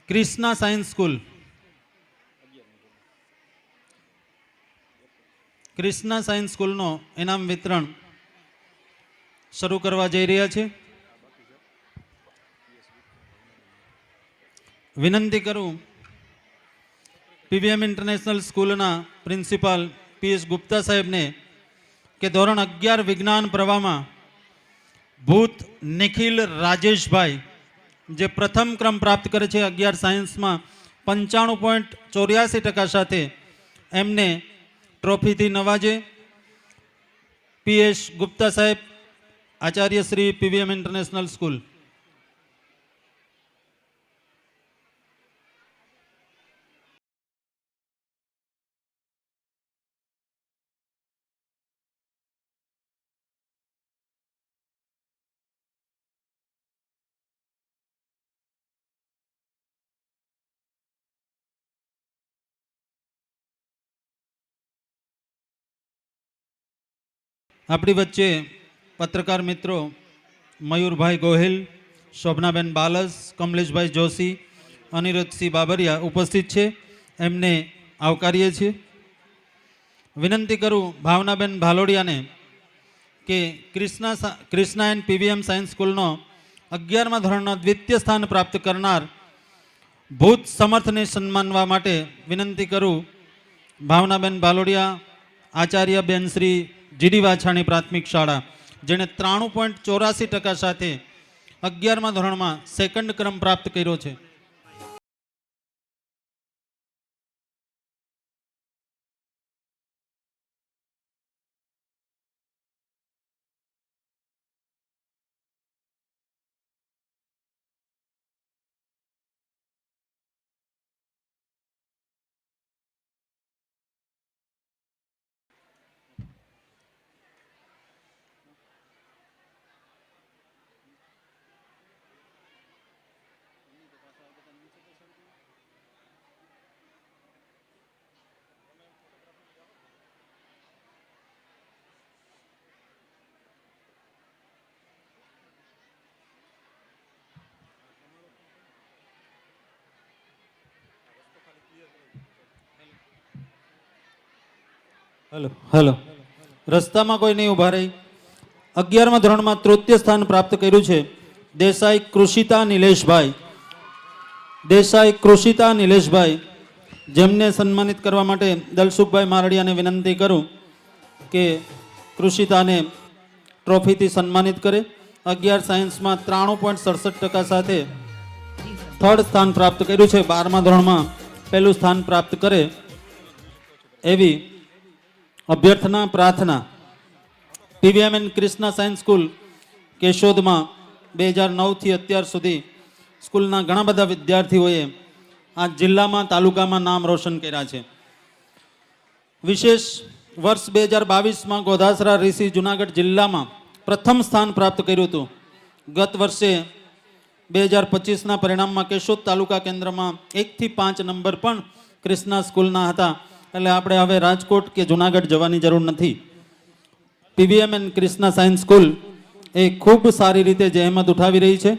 Krishna science school, Krishna science સ્કૂલનો ઇનામ વિતરણ શરૂ કરવા જઈ રહ્યા છે. વિનંતી કરું પીવીએમ ઇન્ટરનેશનલ સ્કૂલના પ્રિન્સિપાલ પીએસ ગુપ્તા સાહેબને કે ધોરણ 11 વિજ્ઞાન પ્રવાહમાં ભૂત નિખિલ રાજેશભાઈ જે પ્રથમ ક્રમ પ્રાપ્ત કરે છે 11 સાયન્સમાં 95.84% સાથે એમને ટ્રોફીથી નવાજે. પીએસ ગુપ્તા સાહેબ, Acharya Shri PVM international school. આપણી વચ્ચે પત્રકાર મિત્રો મયુરભાઈ ગોહિલ, શોભનાબેન બાલસ, કમલેશભાઈ જોશી, અનિરુદ્ધસિંહ બાબરિયા ઉપસ્થિત છે. એમને આવકારીએ છીએ. વિનંતી કરું ભાવનાબેન ભાલોડિયાને કે ક્રિષ્ના એન્ડ પીવીએમ સાયન્સ સ્કૂલનો 11મા ધોરણનો દ્વિતીય સ્થાન પ્રાપ્ત કરનાર ભૂત સમર્થને સન્માનવા માટે વિનંતી કરું. ભાવનાબેન ભાલોડિયા, આચાર્ય બેન શ્રી જીડી વાછાણી પ્રાથમિક શાળા, જેણે 93.84% સાથે 11મા ધોરણમાં સેકન્ડ ક્રમ પ્રાપ્ત કર્યો છે. હેલો, રસ્તામાં કોઈ નહીં ઉભા રહી. 11મા ધોરણમાં તૃતીય સ્થાન પ્રાપ્ત કર્યું છે દેસાઈ કૃષિતા નિલેશભાઈ. દેસાઈ કૃષિતા નિલેશભાઈ, જેમને સન્માનિત કરવા માટે દલસુખભાઈ મારડિયાને વિનંતી કરું કે કૃષિતાને ટ્રોફીથી સન્માનિત કરે. 11 સાયન્સમાં 93.67% સાથે થર્ડ સ્થાન પ્રાપ્ત કર્યું છે. 12મા ધોરણમાં પહેલું સ્થાન પ્રાપ્ત કરે એવી અભ્યર્થના, પ્રાર્થના. PVM and Krishna science school કેશોદમાં 2009થી અત્યાર સુધી સ્કૂલના ઘણા બધા વિદ્યાર્થીઓએ આ જિલ્લામાં, તાલુકામાં નામ રોશન કર્યા છે. વિશેષ વર્ષ 2022માં ગોધાસરા રીસી જુનાગઢ જિલ્લામાં પ્રથમ સ્થાન પ્રાપ્ત કર્યું હતું. ગત વર્ષે 2025ના પરિણામમાં કેશોદ તાલુકા કેન્દ્રમાં 1 થી 5 નંબર પણ ક્રિષ્ના સ્કૂલના હતા. એટલે આપણે હવે રાજકોટ કે જુનાગઢ જવાની જરૂર નથી. PVM and Krishna science school એ ખૂબ સારી રીતે જહેમત ઉઠાવી રહી છે.